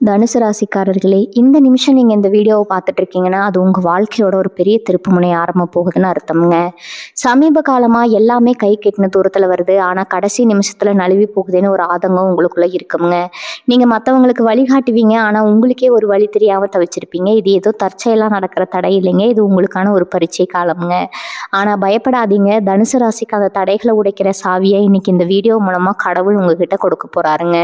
தனுசு ராசிக்காரர்களே, இந்த நிமிஷம் நீங்க இந்த வீடியோவை பார்த்துட்டு இருக்கீங்கன்னா, அது உங்க வாழ்க்கையோட ஒரு பெரிய திருப்புமுனை ஆரம்ப போகுதுன்னு அர்த்தம்ங்க. சமீப காலமா எல்லாமே கை கெட்டின தூரத்துல வருது. ஆனா கடைசி நிமிஷத்துல நழுவி போகுதுன்னு ஒரு ஆதங்கம் உங்களுக்குள்ள இருக்குங்க. நீங்க மத்தவங்களுக்கு வழிகாட்டுவீங்க. ஆனா உங்களுக்கே ஒரு வழி தெரியாம தவிச்சிருப்பீங்க. இது ஏதோ தற்செயலா நடக்கிற தடை இல்லைங்க. இது உங்களுக்கான ஒரு பரீட்சை காலம்ங்க. ஆனா பயப்படாதீங்க. தனுசு ராசிக்கு அந்த தடைகளை உடைக்கிற சாவியை இன்னைக்கு இந்த வீடியோ மூலமா கடவுள் உங்ககிட்ட கொடுக்க போறாருங்க.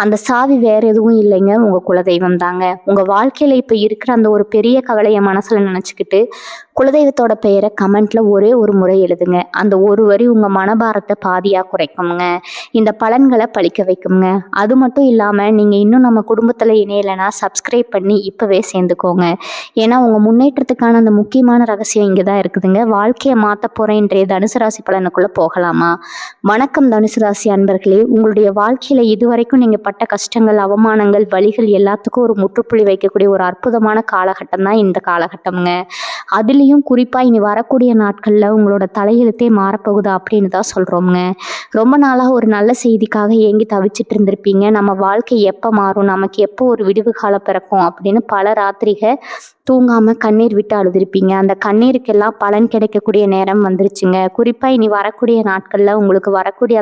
அந்த சாவி வேற எதுவும் இல்லைங்க, உங்க குலதெய்வம் தாங்க. உங்க வாழ்க்கையில இப்ப இருக்கிற அந்த ஒரு பெரிய கவலையை மனசுல நினைச்சுக்கிட்டு குலதெய்வத்தோட பெயரை கமெண்ட்ல ஒரே ஒரு முறை எழுதுங்க. அந்த ஒரு வரி உங்க மனபாரத்தை பாதியா குறைக்குங்க. இந்த பலன்களை பழிக்க வைக்குங்க. அது மட்டும் இல்லாம நீங்க இன்னும் நம்ம குடும்பத்துல இணையலைன்னா சப்ஸ்கிரைப் பண்ணி இப்பவே சேர்ந்துக்கோங்க. ஏன்னா உங்க முன்னேற்றத்துக்கான அந்த முக்கியமான ரகசியம் இங்கதான் இருக்குதுங்க. வாழ்க்கையை மாத்த போற இன்றைய தனுசு ராசி பலனுக்குள்ள போகலாமா? வணக்கம் தனுசு ராசி அன்பர்களே. உங்களுடைய வாழ்க்கையில இதுவரைக்கும் நீங்க பட்ட கஷ்டங்கள், அவமானங்கள், வலிகள் எல்லாத்துக்கும் ஒரு முற்றுப்புள்ளி வைக்கக்கூடிய ஒரு அற்புதமான காலகட்டம் தான் இந்த காலகட்டம்ங்க. அதுலேயும் குறிப்பா இனி வரக்கூடிய நாட்கள்ல உங்களோட தலையெழுத்தே மாறப்போகுதா அப்படின்னு தான் சொல்றோம்ங்க. ரொம்ப நாளா ஒரு நல்ல செய்திக்காக ஏங்கி தவிச்சிட்டு இருந்திருப்பீங்க. நம்ம வாழ்க்கை எப்ப மாறும், நமக்கு எப்போ ஒரு விடிவு காலம் பிறக்கும் அப்படின்னு பல ராத்திரிக தூங்காம கண்ணீர் விட்டு அழுதுருப்பீங்க. அந்த கண்ணீருக்கெல்லாம் பலன் கிடைக்கக்கூடிய நேரம் வந்துருச்சுங்க. குறிப்பா இனி வரக்கூடிய நாட்கள்ல உங்களுக்கு வரக்கூடிய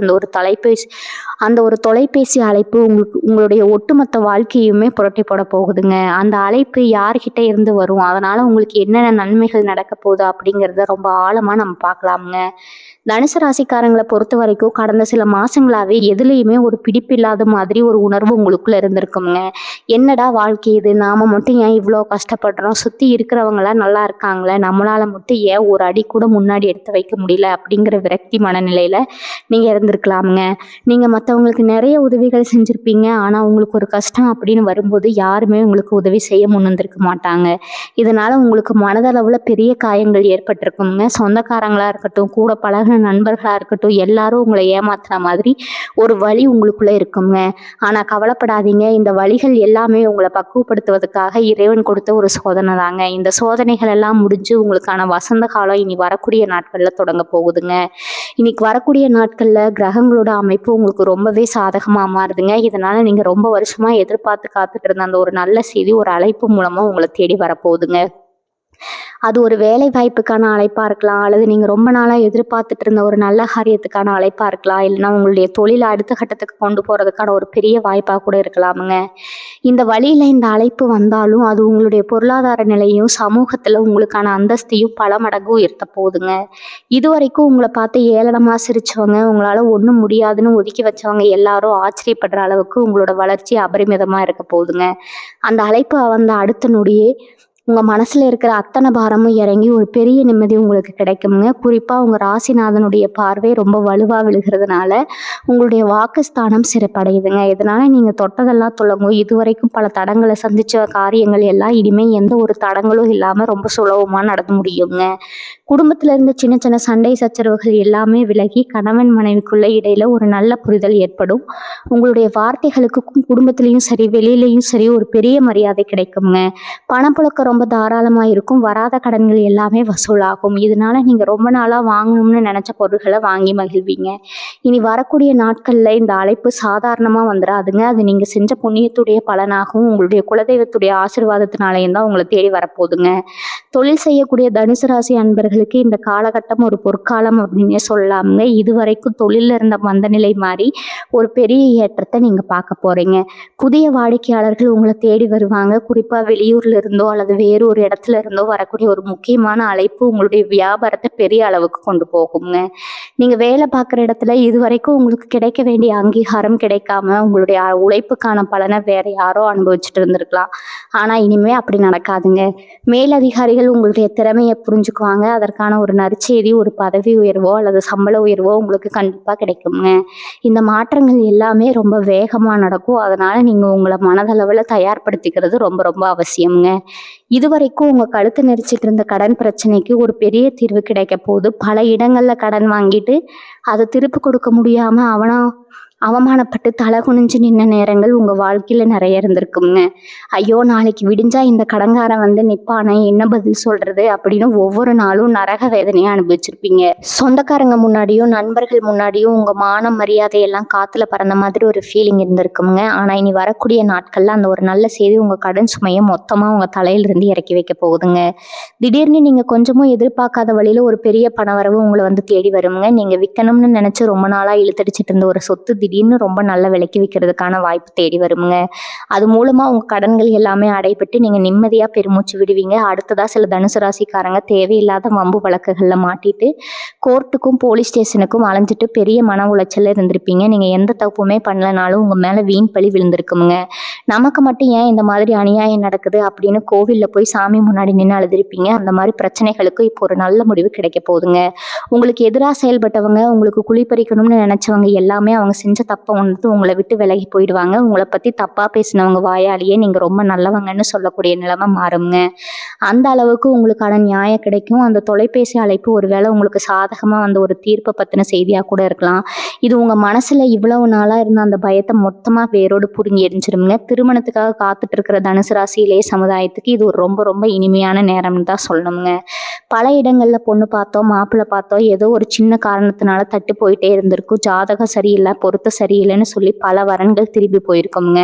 அந்த ஒரு தொலைபேசி அழைப்பு உங்களுடைய ஒட்டுமொத்த வாழ்க்கையுமே புரட்டி போட போகுதுங்க. அந்த அழைப்பு யார்கிட்ட இருந்து வரும், அதனால உங்களுக்கு என்னென்ன நன்மைகள் நடக்க போகுது அப்படிங்கிறத ரொம்ப ஆழமா நம்ம பார்க்கலாமுங்க. தனுசு ராசிக்காரங்களை பொறுத்த வரைக்கும் கடந்த சில மாசங்களாவே எதுலேயுமே ஒரு பிடிப்பு இல்லாத மாதிரி ஒரு உணர்வு உங்களுக்குள்ள இருந்திருக்குங்க. என்னடா வாழ்க்கை இது, நாம மட்டும் ஏன் இவ்வளோ கஷ்டப்படுறோம், சுத்தி இருக்கிறவங்களாம் நல்லா இருக்காங்களே, நம்மளால மட்டும் ஏன் ஒரு அடி கூட முன்னாடி எடுத்து வைக்க முடியல அப்படிங்கிற விரக்தி மனநிலையில நீங்க இருந்திருக்கலாமுங்க. நீங்க மற்றவங்களுக்கு நிறைய உதவிகள் செஞ்சிருப்பீங்க. ஆனா உங்களுக்கு ஒரு கஷ்டம் அப்படின்னு வரும்போது யாருமே உங்களுக்கு உதவி செய்ய முன் வந்திருக்க மாட்டாங்க. இதனால உங்களுக்கு மனதளவுல பெரிய காயங்கள் ஏற்பட்டிருக்குங்க. சொந்தக்காரங்களா இருக்கட்டும், கூட பழகின நண்பர்களா இருக்கட்டும், எல்லாரும் உங்களை ஏமாத்துற மாதிரி ஒரு வலி உங்களுக்குள்ள இருக்குங்க. ஆனா கவலைப்படாதீங்க. இந்த வலிகள் எல்லாமே உங்களை பக்குவப்படுத்துவதற்காக இறைவன் கொடுத்த ஒரு சோதனை தாங்க. இந்த சோதனைகள் எல்லாம் முடிஞ்சு உங்களுக்கான வசந்த காலம் இனி வரக்கூடிய நாட்கள்ல தொடங்க போகுதுங்க. இன்னைக்கு வரக்கூடிய நாட்கள்ல கிரகங்களோட அமைப்பு உங்களுக்கு ரொம்பவே சாதகமா மாறுதுங்க. இதனால நீங்க ரொம்ப வருஷமா எதிர்பார்த்து காத்துட்டு இருந்த அந்த ஒரு நல்ல செய்தி ஒரு அழைப்பு மூலமா உங்களை தேடி வரப்போகுதுங்க. அது ஒரு வேலை வாய்ப்புக்கான அழைப்பா இருக்கலாம், அல்லது நீங்க ரொம்ப நாளா எதிர்பார்த்துட்டு இருந்த ஒரு நல்ல காரியத்துக்கான அழைப்பா இருக்கலாம், இல்லைன்னா உங்களுடைய தொழிலை அடுத்த கட்டத்துக்கு கொண்டு போறதுக்கான ஒரு பெரிய வாய்ப்பா கூட இருக்கலாமுங்க. இந்த வழியில இந்த அழைப்பு வந்தாலும் அது உங்களுடைய பொருளாதார நிலையும் சமூகத்துல உங்களுக்கான அந்தஸ்தையும் பல மடங்கு உயர்த்த போகுதுங்க. இதுவரைக்கும் உங்களை பார்த்து ஏளனமா சிரிச்சவங்க, உங்களால ஒண்ணும் முடியாதுன்னு ஒதுக்கி வச்சவங்க எல்லாரும் ஆச்சரியப்படுற அளவுக்கு உங்களோட வளர்ச்சி அபரிமிதமா இருக்க போகுதுங்க. அந்த அழைப்பு வந்த அடுத்த நொடியே உங்க மனசுல இருக்கிற அத்தனை பாரமும் இறங்கி ஒரு பெரிய நிம்மதி உங்களுக்கு கிடைக்குங்க. குறிப்பா உங்க ராசிநாதனுடைய பார்வை ரொம்ப வலுவா விழுகிறதுனால உங்களுடைய வாக்குஸ்தானம் சிறப்படையுதுங்க. இதனால நீங்க தொட்டதெல்லாம் துலங்கும். இதுவரைக்கும் பல தடங்களை சந்திச்ச காரியங்கள் எல்லாம் இனிமே எந்த ஒரு தடங்களும் இல்லாம ரொம்ப சுலபமா நடந்து முடியுங்க. குடும்பத்துல இருந்து சின்ன சின்ன சண்டை சச்சரவுகள் எல்லாமே விலகி கணவன் மனைவிக்குள்ள இடையில ஒரு நல்ல புரிதல் ஏற்படும். உங்களுடைய வார்த்தைகளுக்கும் குடும்பத்திலையும் சரி வெளியிலையும் சரி ஒரு பெரிய மரியாதை கிடைக்குங்க. பணப்புழக்கம் ரொம்ப தாராளமா இருக்கும். வராத கடன்கள் எல்லாமே வசூலாகும். இதனால நீங்க ரொம்ப நாளா வாங்கணும்னு நினைச்ச பொருட்களை வாங்கி மகிழ்வீங்க. இனி வரக்கூடிய நாட்கள்ல இந்த அழைப்பு சாதாரணமா வந்துடாதுங்க. அது நீங்க செஞ்ச புண்ணியத்துடைய பலனாகவும் உங்களுடைய குலதெய்வத்துடைய ஆசீர்வாதத்தினாலேயும் தான் உங்களை தேடி வரப்போகுதுங்க. தொழில் செய்யக்கூடிய தனுசு ராசி அன்பர்களுக்கு இந்த காலகட்டம் ஒரு பொற்காலம் அப்படின்னே சொல்லலாமுங்க. இதுவரைக்கும் தொழில இருந்த மந்த நிலை மாறி ஒரு பெரிய ஏற்றத்தை நீங்க பார்க்க போறீங்க. புதிய வாடிக்கையாளர்கள் உங்களை தேடி வருவாங்க. குறிப்பா வெளியூர்ல இருந்தோ அல்லது வேறு ஒரு இடத்துல இருந்தோ வரக்கூடிய ஒரு முக்கியமான அழைப்பு உங்களுடைய வியாபாரத்தை பெரிய அளவுக்கு கொண்டு போகுங்க. நீங்க வேலை பார்க்குற இடத்துல இதுவரைக்கும் உங்களுக்கு கிடைக்க வேண்டிய அங்கீகாரம் கிடைக்காம உங்களுடைய உழைப்புக்கான பலனை வேற யாரோ அனுபவிச்சுட்டு இருந்திருக்கலாம். ஆனா இனிமே அப்படி நடக்காதுங்க. மேலதிகாரிகள் உங்களுடைய திறமையை புரிஞ்சுக்குவாங்க. அதற்கான ஒரு நற்செய்தி, ஒரு பதவி உயர்வோ அல்லது சம்பள உயர்வோ உங்களுக்கு கண்டிப்பா கிடைக்குங்க. இந்த மாற்றங்கள் எல்லாமே ரொம்ப வேகமா நடக்கும். அதனால நீங்க உங்களை மனதளவுல தயார்படுத்திக்கிறது ரொம்ப ரொம்ப அவசியம்ங்க. இதுவரைக்கும் உங்க கழுத்து நெரிச்சிட்டு இருந்த கடன் பிரச்சனைக்கு ஒரு பெரிய தீர்வு கிடைக்க போகுது. பல இடங்கள்ல கடன் வாங்கிட்டு அதை திருப்பி கொடுக்க முடியாம அவமானப்பட்டு தலை குனிஞ்சு நின்ன நேரங்கள் உங்கள் வாழ்க்கையில் நிறைய இருந்திருக்குங்க. ஐயோ நாளைக்கு விடிஞ்சா இந்த கடங்காரன் வந்து நிற்பானே, என்ன பதில் சொல்கிறது அப்படின்னு ஒவ்வொரு நாளும் நரக வேதனையை அனுபவிச்சிருப்பீங்க. சொந்தக்காரங்க முன்னாடியும் நண்பர்கள் முன்னாடியும் உங்கள் மானம் மரியாதையெல்லாம் காற்றுல பறந்த மாதிரி ஒரு ஃபீலிங் இருந்திருக்குங்க. ஆனால் இனி வரக்கூடிய நாட்களில் அந்த ஒரு நல்ல செய்தி உங்கள் கடன் சுமையை மொத்தமாக உங்கள் தலையிலிருந்து இறக்கி வைக்க போகுதுங்க. திடீர்னு நீங்கள் கொஞ்சமும் எதிர்பார்க்காத வழியில் ஒரு பெரிய பணவரவு உங்களை வந்து தேடி வருங்க. நீங்கள் விற்கணும்னு நினச்சி ரொம்ப நாளாக இழுத்தடிச்சிட்டு இருந்த ஒரு சொத்து திடீர்னு ரொம்ப நல்ல விலைக்கு விற்கிறதுக்கான வாய்ப்பு தேடி வருங்க. அது மூலமாக உங்கள் கடன்கள் எல்லாமே அடைபட்டு நீங்கள் நிம்மதியாக பெருமூச்சு விடுவீங்க. அடுத்ததாக சில தனுசு ராசிக்காரங்க தேவையில்லாத வம்பு வழக்குகளில் மாட்டிட்டு கோர்ட்டுக்கும் போலீஸ் ஸ்டேஷனுக்கும் அலைஞ்சிட்டு பெரிய மன உளைச்சலில் இருந்திருப்பீங்க. நீங்கள் எந்த தப்புமே பண்ணலனாலும் உங்கள் மேலே வீண் பழி விழுந்திருக்குங்க. நமக்கு மட்டும் ஏன் இந்த மாதிரி அநியாயம் நடக்குது அப்படின்னு கோவிலில் போய் சாமி முன்னாடி நின்று அழுதுருப்பீங்க. அந்த மாதிரி பிரச்சனைகளுக்கு இப்போ ஒரு நல்ல முடிவு கிடைக்க போகுதுங்க. உங்களுக்கு எதிராக செயல்பட்டவங்க, உங்களுக்கு குழிப்பறிக்கணும்னு நினச்சவங்க எல்லாமே அவங்க செஞ்ச தப்பை உணர்ந்து உங்களை விட்டு விலகி போயிடுவாங்க. உங்களை பற்றி தப்பாக பேசினவங்க வாயாலேயே நீங்கள் ரொம்ப நல்லவங்கன்னு சொல்லக்கூடிய நிலைமை மாறுங்க. அந்த அளவுக்கு உங்களுக்கான நியாயம் கிடைக்கும். அந்த தொலைபேசி அழைப்பு ஒருவேளை உங்களுக்கு சாதகமாக வந்த ஒரு தீர்ப்பை பற்றின செய்தியாக கூட இருக்கலாம். இது உங்கள் மனசில் இவ்வளவு நாளாக இருந்த அந்த பயத்தை மொத்தமாக வேரோடு பிடுங்கி எரிஞ்சிருங்க. திருமணத்துக்காக காத்துட்டு இருக்கிற தனுசு ராசியிலே சமுதாயத்துக்கு இது ஒரு ரொம்ப ரொம்ப இனிமையான நேரம்னு தான் சொல்லணுங்க. பல இடங்களில் பொண்ணு பார்த்தோம், மாப்பிள்ளை பார்த்தோம், ஏதோ ஒரு சின்ன காரணத்தினால தட்டு போயிட்டே இருந்திருக்கும். ஜாதகம் சரியில்லை, பொருத்தம் சரியில்லைன்னு சொல்லி பல வரன்கள் திரும்பி போயிருக்கோங்க.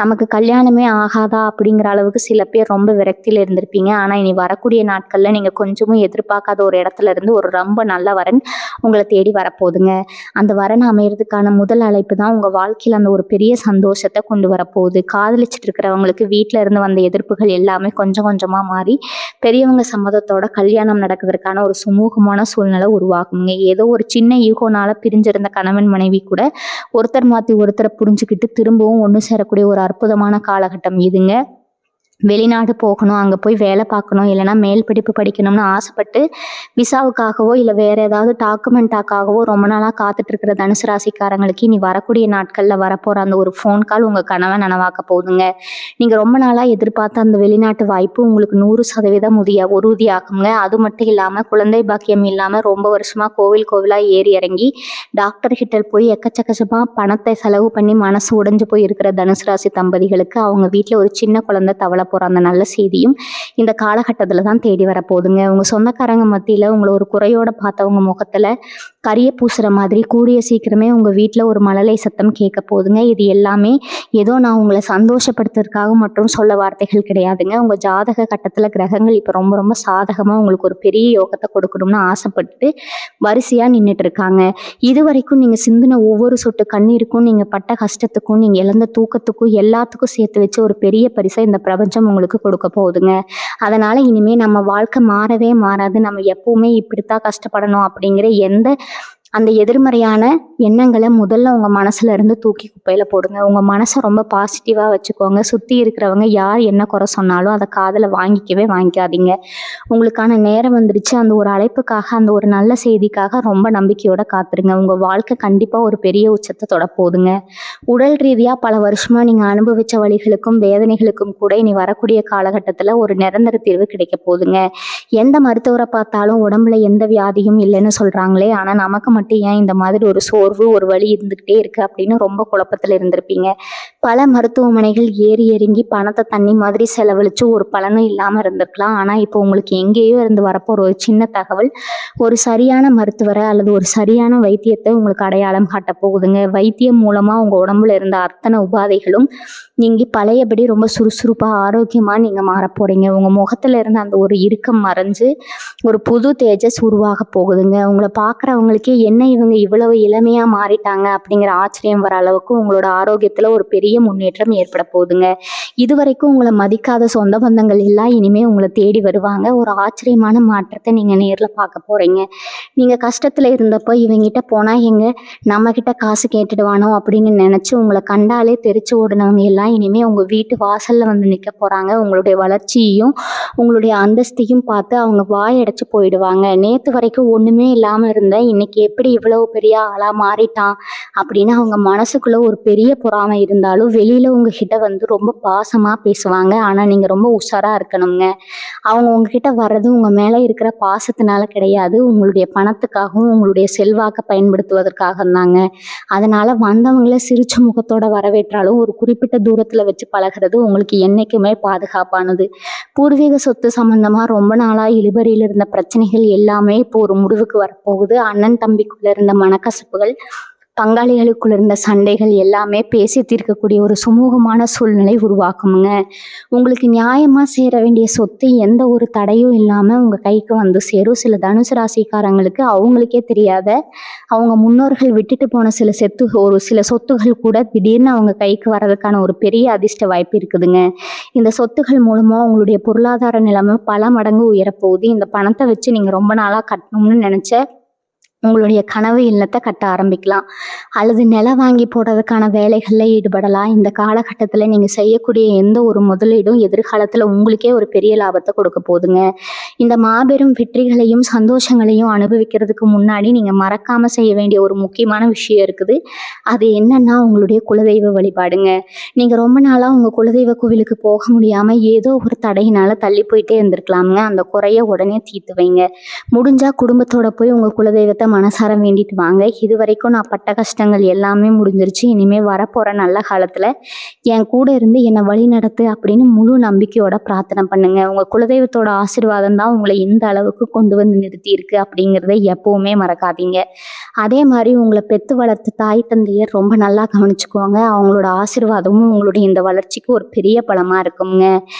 நமக்கு கல்யாணமே ஆகாதா அப்படிங்கிற அளவுக்கு சில பேர் ரொம்ப விரக்தியில் இருந்திருப்பீங்க. ஆனால் இனி வரக்கூடிய நாட்களில் நீங்கள் கொஞ்சமும் எதிர்பார்க்காத ஒரு இடத்துல இருந்து ஒரு ரொம்ப நல்ல வரன் உங்களை தேடி வரப்போகுதுங்க. அந்த வரன் அமையறதுக்கான முதல் அழைப்பு தான் உங்கள் வாழ்க்கையில் அந்த ஒரு பெரிய சந்தோஷத்தை கொண்டு வரப்போகுது. காதலிச்சிட்டு இருக்கிறவங்களுக்கு வீட்டில் இருந்து வந்த எதிர்ப்புகள் எல்லாமே கொஞ்சம் கொஞ்சமாக மாறி பெரியவங்க சம்மதத்தோட கல்யாணம் நடக்கிறதுக்கான ஒரு சுமூகமான சூழ்நிலை உருவாகுங்க. ஏதோ ஒரு சின்ன ஈகோனால பிரிஞ்சிருந்த கணவன் மனைவி கூட ஒருத்தர் மாற்றி ஒருத்தரை புரிஞ்சுக்கிட்டு திரும்பவும் ஒன்று சேரக்கூடிய ஒரு அற்புதமான காலகட்டம் இதுங்க. வெளிநாடு போகணும், அங்கே போய் வேலை பார்க்கணும், இல்லைனா மேல் படிப்பு படிக்கணும்னு ஆசைப்பட்டு விசாவுக்காகவோ இல்லை வேறு ஏதாவது டாக்குமெண்ட்டாக்காகவோ ரொம்ப நாளாக காத்துட்ருக்கிற தனுசு ராசிக்காரங்களுக்கு இனி வரக்கூடிய நாட்களில் வரப்போகிற அந்த ஒரு ஃபோன் கால் உங்கள் கனவை நனவாக்க போகுதுங்க. நீங்கள் ரொம்ப நாளாக எதிர்பார்த்த அந்த வெளிநாட்டு வாய்ப்பு உங்களுக்கு 100% உறுதியாகுங்க. அது மட்டும் இல்லாமல் குழந்தை பாக்கியம் இல்லாமல் ரொம்ப வருஷமாக கோவிலாக ஏறி இறங்கி டாக்டர்கிட்ட போய் எக்கச்சக்கமாக பணத்தை செலவு பண்ணி மனசு உடைஞ்சு போய் இருக்கிற தனுசு ராசி தம்பதிகளுக்கு அவங்க வீட்டில் ஒரு சின்ன குழந்தை தவளை போகிற அந்த நல்ல செய்தியும் இந்த காலகட்டத்தில் தான் தேடி வரப்போகுதுங்க. உங்கள் சொந்தக்காரங்க மத்தியில் உங்களை ஒரு குறையோட பார்த்தவங்க முகத்தில் கரிய பூசுகிற மாதிரி கூடிய சீக்கிரமே உங்கள் வீட்டில் ஒரு மழலை சத்தம் கேட்க போகுதுங்க. இது எல்லாமே ஏதோ நான் உங்களை சந்தோஷப்படுத்துறதுக்காக மட்டும் சொல்ல வார்த்தைகள் கிடையாதுங்க. உங்கள் ஜாதக கட்டத்தில் கிரகங்கள் இப்போ ரொம்ப ரொம்ப சாதகமாக உங்களுக்கு ஒரு பெரிய யோகத்தை கொடுக்கணும்னு ஆசைப்பட்டு வரிசையாக நின்றுட்டு இருக்காங்க. இது வரைக்கும் நீங்கள் சிந்தின ஒவ்வொரு சொட்டு கண்ணீருக்கும், நீங்கள் பட்ட கஷ்டத்துக்கும், நீங்கள் இழந்த தூக்கத்துக்கும் எல்லாத்துக்கும் சேர்த்து வச்சு ஒரு பெரிய பரிசை இந்த பிரபஞ்சம் உங்களுக்கு கொடுக்க போகுதுங்க. அதனால் இனிமேல் நம்ம வாழ்க்கை மாறவே மாறாது. நம்ம எப்பவுமே இப்படித்தான் கஷ்டப்படணும் அப்படிங்கிற அந்த எதிர்மறையான எண்ணங்களை முதல்ல உங்கள் மனசுல இருந்து தூக்கி குப்பையில் போடுங்க. உங்கள் மனசை ரொம்ப பாசிட்டிவாக வச்சுக்கோங்க. சுற்றி இருக்கிறவங்க யார் என்ன குறை சொன்னாலும் அதை காதில் வாங்கிக்காதீங்க. உங்களுக்கான நேரம் வந்துடுச்சு. அந்த ஒரு அழைப்புக்காக, அந்த ஒரு நல்ல செய்திக்காக ரொம்ப நம்பிக்கையோட காத்துருங்க. உங்கள் வாழ்க்கை கண்டிப்பாக ஒரு பெரிய உச்சத்தை தொட போகுதுங்க. உடல் ரீதியாக பல வருஷமாக நீங்கள் அனுபவித்த வலிகளுக்கும் வேதனைகளுக்கும் கூட இனி வரக்கூடிய காலகட்டத்தில் ஒரு நிரந்தர தீர்வு கிடைக்க போகுதுங்க. எந்த மருத்துவரை பார்த்தாலும் உடம்புல எந்த வியாதியும் இல்லைன்னு சொல்கிறாங்களே, ஆனால் நமக்கு மட்டும் ஏன் இந்த மாதிரி ஒரு சோர்வு, ஒரு வலி இருந்துக்கிட்டே இருக்குது அப்படின்னு ரொம்ப குழப்பத்தில் இருந்திருப்பீங்க. பல மருத்துவமனைகள் ஏறி இறங்கி பணத்தை தண்ணி மாதிரி செலவழித்து ஒரு பலனும் இல்லாமல் இருந்திருக்கலாம். ஆனால் இப்போ உங்களுக்கு எங்கேயோ இருந்து வரப்போ ஒரு சின்ன தகவல் ஒரு சரியான மருத்துவரை அல்லது ஒரு சரியான வைத்தியத்தை உங்களுக்கு அடையாளம் காட்ட போகுதுங்க. வைத்தியம் மூலமாக உங்கள் உடம்புல இருந்த அத்தனை உபாதைகளும் நீங்கள் பழையபடி ரொம்ப சுறுசுறுப்பாக ஆரோக்கியமாக நீங்கள் மாற போகிறீங்க. உங்கள் முகத்தில் இருந்த அந்த ஒரு இறுக்கம் மறைஞ்சு ஒரு புது தேஜஸ் உருவாக போகுதுங்க. உங்களை பார்க்குறவங்களுக்கே என்ன இவங்க இவ்வளவு இளமையாக மாறிட்டாங்க அப்படிங்கிற ஆச்சரியம் வர அளவுக்கு உங்களோட ஆரோக்கியத்தில் ஒரு பெரிய முன்னேற்றம் ஏற்பட போகுதுங்க. இதுவரைக்கும் உங்களை மதிக்காத சொந்த பந்தங்கள் எல்லாம் இனிமேல் உங்களை தேடி வருவாங்க. ஒரு ஆச்சரியமான மாற்றத்தை நீங்கள் நேரில் பார்க்க போகிறீங்க. நீங்கள் கஷ்டத்தில் இருந்தப்போ இவங்கிட்ட போனால் நம்மக்கிட்ட காசு கேட்டுடுவானோ அப்படின்னு நினச்சி உங்களை கண்டாலே தெரிச்சு ஓடினவங்க எல்லாம் இனிமேல் உங்கள் வீட்டு வாசலில் வந்து நிற்க போகிறாங்க. உங்களுடைய வளர்ச்சியையும் உங்களுடைய அந்தஸ்தையும் பார்த்து அவங்க வாயடைச்சு போயிடுவாங்க. நேற்று வரைக்கும் ஒன்றுமே இல்லாமல் இருந்த இன்னைக்கு எப்படி எப்படி இவ்வளவு பெரிய ஆளா மாறிட்டான் அப்படின்னு அவங்க மனசுக்குள்ள ஒரு பெரிய பொறாமை இருந்தாலும் வெளியில உங்ககிட்ட வந்து ரொம்ப பாசமா பேசுவாங்க. ஆனா நீங்க ரொம்ப உஷாரா இருக்கணுங்க. அவங்க உங்ககிட்ட வர்றது உங்க மேல இருக்கிற பாசத்தினால கிடையாது, உங்களுடைய பணத்துக்காகவும் உங்களுடைய செல்வாக்க பயன்படுத்துவதற்காக தாங்க. அதனால வந்தவங்கள சிரிச்ச முகத்தோட வரவேற்றாலும் ஒரு குறிப்பிட்ட தூரத்துல வச்சு பழகிறது உங்களுக்கு என்னைக்குமே பாதுகாப்பானது. பூர்வீக சொத்து சம்பந்தமா ரொம்ப நாளா இழுபறியில இருந்த பிரச்சனைகள் எல்லாமே இப்போ ஒரு முடிவுக்கு வரப்போகுது. அண்ணன் தம்பிக்குள்ள இருந்த மனக்கசப்புகள், பங்காளிகளுக்குள்ள இருந்த சண்டைகள் எல்லாமே பேசி தீர்க்கக்கூடிய ஒரு சுமூகமான சூழ்நிலை உருவாக்குமுங்க. உங்களுக்கு நியாயமா சேர வேண்டிய சொத்து எந்த ஒரு தடையும் இல்லாம உங்க கைக்கு வந்து சேரும். சில தனுசு ராசிக்காரங்களுக்கு அவங்களுக்கே தெரியாத அவங்க முன்னோர்கள் விட்டுட்டு போன சில சொத்துகள் கூட திடீர்னு அவங்க கைக்கு வர்றதுக்கான ஒரு பெரிய அதிர்ஷ்ட வாய்ப்பு இருக்குதுங்க. இந்த சொத்துகள் மூலமா உங்களுடைய பொருளாதார நிலைமை பல மடங்கு உயரப்போகுது. இந்த பணத்தை வச்சு நீங்க ரொம்ப நாளா கட்டணும்னு நினைச்ச உங்களுடைய கனவு இல்லத்தை கட்ட ஆரம்பிக்கலாம், அல்லது நிலம் வாங்கி போடுறதுக்கான வேலைகளில் ஈடுபடலாம். இந்த காலகட்டத்தில் நீங்கள் செய்யக்கூடிய எந்த ஒரு முதலீடும் எதிர்காலத்தில் உங்களுக்கே ஒரு பெரிய லாபத்தை கொடுக்க போகுதுங்க. இந்த மாபெரும் வெற்றிகளையும் சந்தோஷங்களையும் அனுபவிக்கிறதுக்கு முன்னாடி நீங்கள் மறக்காமல் செய்ய வேண்டிய ஒரு முக்கியமான விஷயம் இருக்குது. அது என்னன்னா உங்களுடைய குலதெய்வ வழிபாடுங்க. நீங்கள் ரொம்ப நாளாக உங்கள் குலதெய்வ கோவிலுக்கு போக முடியாமல் ஏதோ ஒரு தடையினால் தள்ளி போயிட்டே இருந்திருக்கலாமுங்க. அந்த குறைய உடனே தீர்த்து வைங்க. முடிஞ்சால் குடும்பத்தோட போய் உங்கள் குலதெய்வத்தை மனசார வேண்டிட்டு வாங்க. இது வரைக்கும் நான் பட்ட கஷ்டங்கள் எல்லாமே முடிஞ்சிருச்சு, இனிமேல் வரப்போகிற நல்ல காலத்தில் என் கூட இருந்து என்னை வழி நடத்து அப்படின்னு முழு நம்பிக்கையோட பிரார்த்தனை பண்ணுங்க. உங்கள் குலதெய்வத்தோட ஆசீர்வாதம் தான் உங்களை இந்த அளவுக்கு கொண்டு வந்து நிறுத்தியிருக்கு அப்படிங்கிறத எப்பவுமே மறக்காதீங்க. அதே மாதிரி உங்களை பெற்று வளர்த்த தாய் தந்தையர் ரொம்ப நல்லா கவனிச்சுக்குவாங்க. அவங்களோட ஆசீர்வாதமும் உங்களுடைய இந்த வளர்ச்சிக்கு ஒரு பெரிய பலமாக இருக்குங்க.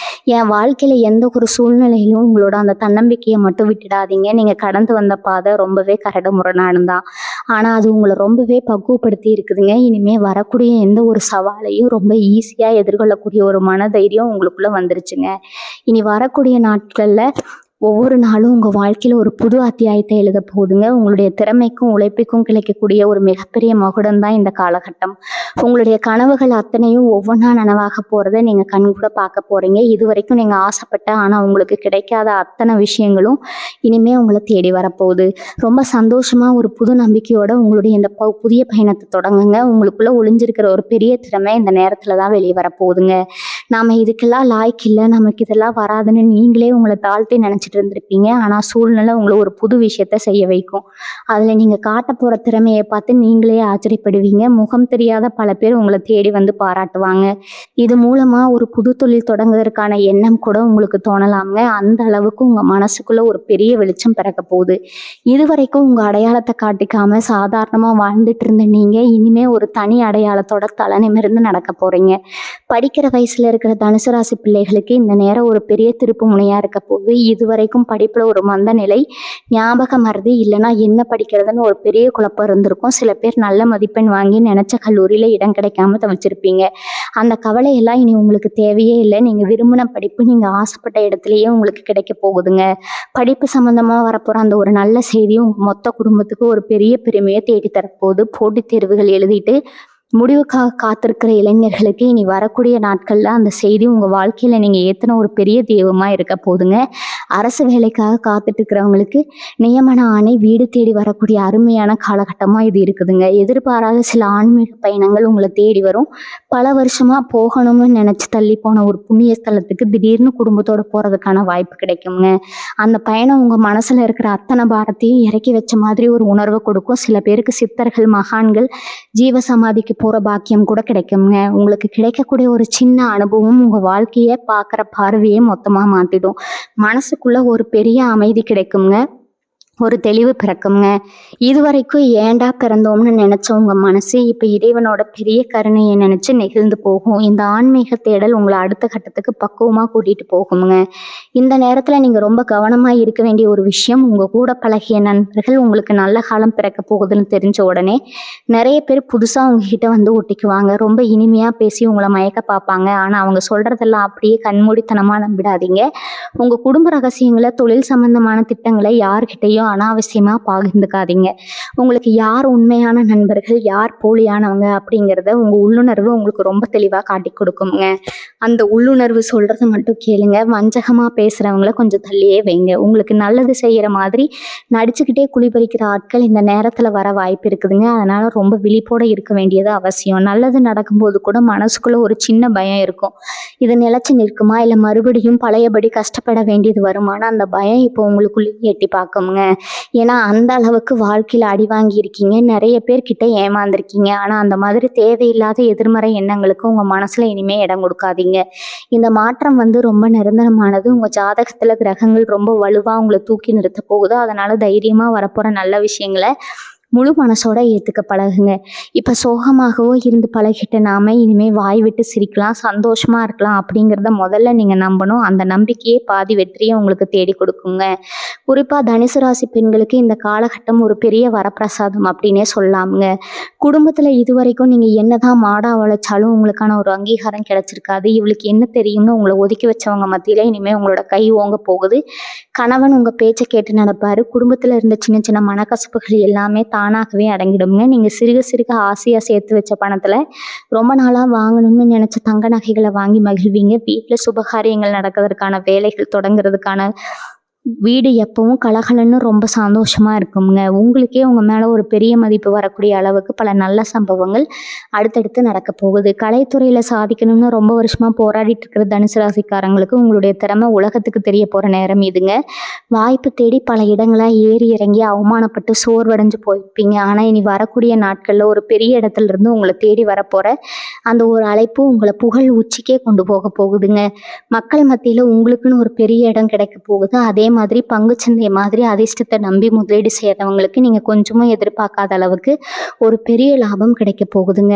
என் வாழ்க்கையில் எந்த ஒரு சூழ்நிலையிலும் உங்களோட அந்த தன்னம்பிக்கையை மட்டும் விட்டுடாதீங்க. நீங்கள் கடந்து வந்த பாதை ரொம்பவே கரடு முரடானதான், ஆனால் அது உங்களை ரொம்பவே பக்குவப்படுத்தி இருக்குதுங்க. இனிமேல் வரக்கூடிய எந்த ஒரு சவாலையும் ரொம்ப ஈஸியாக எதிர்கொள்ளக்கூடிய ஒரு மனதைரியம் உங்களுக்குள்ளே வந்துருச்சுங்க. இனி வரக்கூடிய நாட்களில் ஒவ்வொரு நாளும் உங்கள் வாழ்க்கையில் ஒரு புது அத்தியாயத்தை எழுத போகுதுங்க. உங்களுடைய திறமைக்கும் உழைப்புக்கும் கிடைக்கக்கூடிய ஒரு மிகப்பெரிய மகுடம் தான் இந்த காலகட்டம். உங்களுடைய கனவுகள் அத்தனையும் ஒவ்வொன்றா நனவாக போகிறத நீங்கள் கண் கூட பார்க்க போகிறீங்க. இது வரைக்கும் நீங்கள் ஆசைப்பட்ட ஆனால் உங்களுக்கு கிடைக்காத அத்தனை விஷயங்களும் இனிமேல் உங்களை தேடி வரப்போகுது. ரொம்ப சந்தோஷமாக ஒரு புது நம்பிக்கையோட உங்களுடைய இந்த புதிய பயணத்தை தொடங்குங்க. உங்களுக்குள்ளே ஒளிஞ்சிருக்கிற ஒரு பெரிய திறமை இந்த நேரத்தில் தான் வெளியே வரப்போகுதுங்க. நாம் இதுக்கெல்லாம் லாய்க்கு இல்லை, நமக்கு இதெல்லாம் வராதுன்னு நீங்களே உங்களை தாழ்த்தி நினச்சிட்டு இருந்திருப்பீங்க. ஆனால் சூழ்நிலை உங்களை ஒரு புது விஷயத்த செய்ய வைக்கும். அதில் நீங்கள் காட்ட போகிற திறமையை பார்த்து நீங்களே ஆச்சரியப்படுவீங்க. முகம் தெரியாத பல பேர் உங்களை தேடி வந்து பாராட்டுவாங்க. இது மூலமாக ஒரு புது தொழில் தொடங்குவதற்கான எண்ணம் கூட உங்களுக்கு தோணலாங்க. அந்த அளவுக்கு உங்கள் மனசுக்குள்ள ஒரு பெரிய வெளிச்சம் பிறக்க போகுது. இதுவரைக்கும் உங்கள் அடையாளத்தை காட்டிக்காம சாதாரணமாக வாழ்ந்துட்டு இருந்த நீங்கள் இனிமேல் ஒரு தனி அடையாளத்தோட தலை நிமிர்ந்து நடக்க போகிறீங்க. படிக்கிற வயசுல இருக்கிற தனுசு ராசி பிள்ளைகளுக்கு இந்த நேரம் ஒரு பெரிய திருப்பு முனையா இருக்க போகுது. இதுவரைக்கும் படிப்புல ஒரு மந்த நிலை, ஞாபகம் மறதி, இல்லைன்னா என்ன படிக்கிறதுன்னு ஒரு பெரிய குழப்பம் இருந்திருக்கும். சில பேர் நல்ல மதிப்பெண் வாங்கி நினைச்ச கல்லூரியில இடம் கிடைக்காம தவிச்சிருப்பீங்க. அந்த கவலையெல்லாம் இனி உங்களுக்கு தேவையே இல்லை. நீங்க விரும்பின படிப்பு நீங்க ஆசைப்பட்ட இடத்துலயே உங்களுக்கு கிடைக்க போகுதுங்க. படிப்பு சம்பந்தமா வரப்போற அந்த ஒரு நல்ல செய்தியும் உங்க மொத்த குடும்பத்துக்கு ஒரு பெரிய பெருமையை தேடி தரப்போகுது. போட்டித் தேர்வுகள் எழுதிட்டு முடிவுக்காக காத்திருக்கிற இளைஞர்களுக்கு இனி வரக்கூடிய நாட்கள்ல அந்த செய்தி உங்க வாழ்க்கையில நீங்க ஏத்தின ஒரு பெரிய தெய்வமா இருக்க போதுங்க. அரசு வேலைக்காக காத்துட்டு இருக்கிறவங்களுக்கு நியமன ஆணை வீடு தேடி வரக்கூடிய அருமையான காலகட்டமா இது இருக்குதுங்க. எதிர்பாராத சில ஆன்மீக பயணங்கள் உங்களை தேடி வரும். பல வருஷமா போகணும்னு நினைச்சு தள்ளி போன ஒரு புண்ணிய ஸ்தலத்துக்கு திடீர்னு குடும்பத்தோட போறதுக்கான வாய்ப்பு கிடைக்குங்க. அந்த பயணம் உங்க மனசுல இருக்கிற அத்தனை பாரத்தையும் இறக்கி வச்ச மாதிரி ஒரு உணர்வை கொடுக்கும். சில பேருக்கு சித்தர்கள், மகான்கள், ஜீவசமாதிக்கு போற பாக்கியம் கூட கிடைக்குங்க. உங்களுக்கு கிடைக்கக்கூடிய ஒரு சின்ன அனுபவம் உங்க வாழ்க்கைய பார்க்குற பார்வையே மொத்தமா மாத்திடும். மனசுக்குள்ள ஒரு பெரிய அமைதி கிடைக்குங்க, ஒரு தெளிவு பிறக்குங்க. இதுவரைக்கும் ஏண்டா பிறந்தோம்னு நினைச்ச உங்க மனசு இப்ப இறைவனோட பெரிய கருணையை நினைச்சு நெகிழ்ந்து போகும். இந்த ஆன்மீக தேடல் உங்களை அடுத்த கட்டத்துக்கு பக்குவமா கூட்டிட்டு போகுங்க. இந்த நேரத்துல நீங்க ரொம்ப கவனமா இருக்க வேண்டிய ஒரு விஷயம், உங்க கூட பழகிய நண்பர்கள் உங்களுக்கு நல்ல காலம் பிறக்க போகுதுன்னு தெரிஞ்ச உடனே நிறைய பேர் புதுசா உங்ககிட்ட வந்து ஒட்டிக்குவாங்க. ரொம்ப இனிமையா பேசி உங்களை மயக்க பார்ப்பாங்க. ஆனா அவங்க சொல்றதெல்லாம் அப்படியே கண்மூடித்தனமா நம்பிடாதீங்க. உங்க குடும்ப ரகசியங்களை, தொழில் சம்பந்தமான திட்டங்களை யார்கிட்டையும் விஷயத்தையும் அனாவசியமாக பகிர்ந்துக்காதீங்க. உங்களுக்கு யார் உண்மையான நண்பர்கள், யார் போலியானவங்க அப்படிங்கிறத உங்கள் உள்ளுணர்வு உங்களுக்கு ரொம்ப தெளிவாக காட்டி கொடுக்குங்க. அந்த உள்ளுணர்வு சொல்கிறத மட்டும் கேளுங்க. வஞ்சகமாக பேசுகிறவங்கள கொஞ்சம் தள்ளியே வைங்க. உங்களுக்கு நல்லது செய்கிற மாதிரி நடிச்சுக்கிட்டே குழிபறிக்கிற ஆட்கள் இந்த நேரத்தில் வர வாய்ப்பு இருக்குதுங்க. அதனால் ரொம்ப விழிப்போடு இருக்க வேண்டியது அவசியம். நல்லது நடக்கும்போது கூட மனசுக்குள்ளே ஒரு சின்ன பயம் இருக்கும். இது நிலைச்சு நிற்குமா, இல்லை மறுபடியும் பழையபடி கஷ்டப்பட வேண்டியது வருமானா, அந்த பயம் இப்போ உங்களுக்குள்ளேயே எட்டி பார்க்குங்க. ஏன்னா அந்த அளவுக்கு வாழ்க்கையில் அடி வாங்கியிருக்கீங்க, நிறைய பேர்கிட்ட ஏமாந்துருக்கீங்க. ஆனால் அந்த மாதிரி தேவையில்லாத எதிர்மறை எண்ணங்களுக்கு உங்கள் மனசில் இனிமேல் இடம் கொடுக்காதீங்க. இந்த மாற்றம் ரொம்ப நிரந்தரமானது. உங்கள் ஜாதகத்தில் கிரகங்கள் ரொம்ப வலுவாக உங்களை தூக்கி நிறுத்த போகுது. அதனால் தைரியமாக வரப்போகிற நல்ல விஷயங்களை முழு மனசோட ஏற்றுக்க பழகுங்க. இப்போ சோகமாகவோ இருந்து பழகிட்ட நாம இனிமேல் வாய் விட்டு சிரிக்கலாம், சந்தோஷமாக இருக்கலாம் அப்படிங்கிறத முதல்ல நீங்கள் நம்பணும். அந்த நம்பிக்கையே பாதி வெற்றியை உங்களுக்கு தேடி கொடுக்குங்க. குறிப்பாக தனுசு ராசி பெண்களுக்கு இந்த காலகட்டம் ஒரு பெரிய வரப்பிரசாதம் அப்படின்னே சொல்லலாமுங்க. குடும்பத்தில் இதுவரைக்கும் நீங்கள் என்னதான் மாடா உழைச்சாலும் உங்களுக்கான ஒரு அங்கீகாரம் கிடைச்சிருக்காது. இவளுக்கு என்ன தெரியும்னு உங்களை ஒதுக்கி வச்சவங்க மத்தியில் இனிமேல் உங்களோட கை ஓங்க போகுது. கணவன் உங்கள் பேச்சை கேட்டு நடப்பார். குடும்பத்தில் இருந்த சின்ன சின்ன மனக்கசப்புகள் எல்லாமே தானாகவே அடங்கிடுங்க. நீங்கள் சிறுக சிறுக ஆசையாக சேர்த்து வச்ச பணத்தில் ரொம்ப நாளாக வாங்கணும்னு நினச்ச தங்க நகைகளை வாங்கி மகிழ்வீங்க. வீட்டில் சுபகாரியங்கள் நடக்கிறதுக்கான வேலைகள் தொடங்குறதுக்கான வீடு எப்பவும் கலகலன்னு ரொம்ப சந்தோஷமாக இருக்குங்க. உங்களுக்கே உங்கள் மேலே ஒரு பெரிய மதிப்பு வரக்கூடிய அளவுக்கு பல நல்ல சம்பவங்கள் அடுத்தடுத்து நடக்க போகுது. கலைத்துறையில் சாதிக்கணும்னு ரொம்ப வருஷமாக போராடிட்டு இருக்கிற தனுசு ராசிக்காரங்களுக்கு உங்களுடைய திறமை உலகத்துக்கு தெரிய போகிற நேரம் இதுங்க. வாய்ப்பு தேடி பல இடங்களாக ஏறி இறங்கி அவமானப்பட்டு சோர்வடைஞ்சு போயிருப்பீங்க. ஆனால் இனி வரக்கூடிய நாட்களில் ஒரு பெரிய இடத்துல இருந்து உங்களை தேடி வரப்போகிற அந்த ஒரு அழைப்பு உங்களை புகழ் உச்சிக்கே கொண்டு போக போகுதுங்க. மக்கள் மத்தியில் உங்களுக்குன்னு ஒரு பெரிய இடம் கிடைக்க போகுது. அதே மாதிரி பங்குச்சந்தை மாதிரி அதிர்ஷ்டத்தை நம்பி முதலீடு செய்கிறவங்களுக்கு நீங்கள் கொஞ்சமும் எதிர்பார்க்காத அளவுக்கு ஒரு பெரிய லாபம் கிடைக்க போகுதுங்க.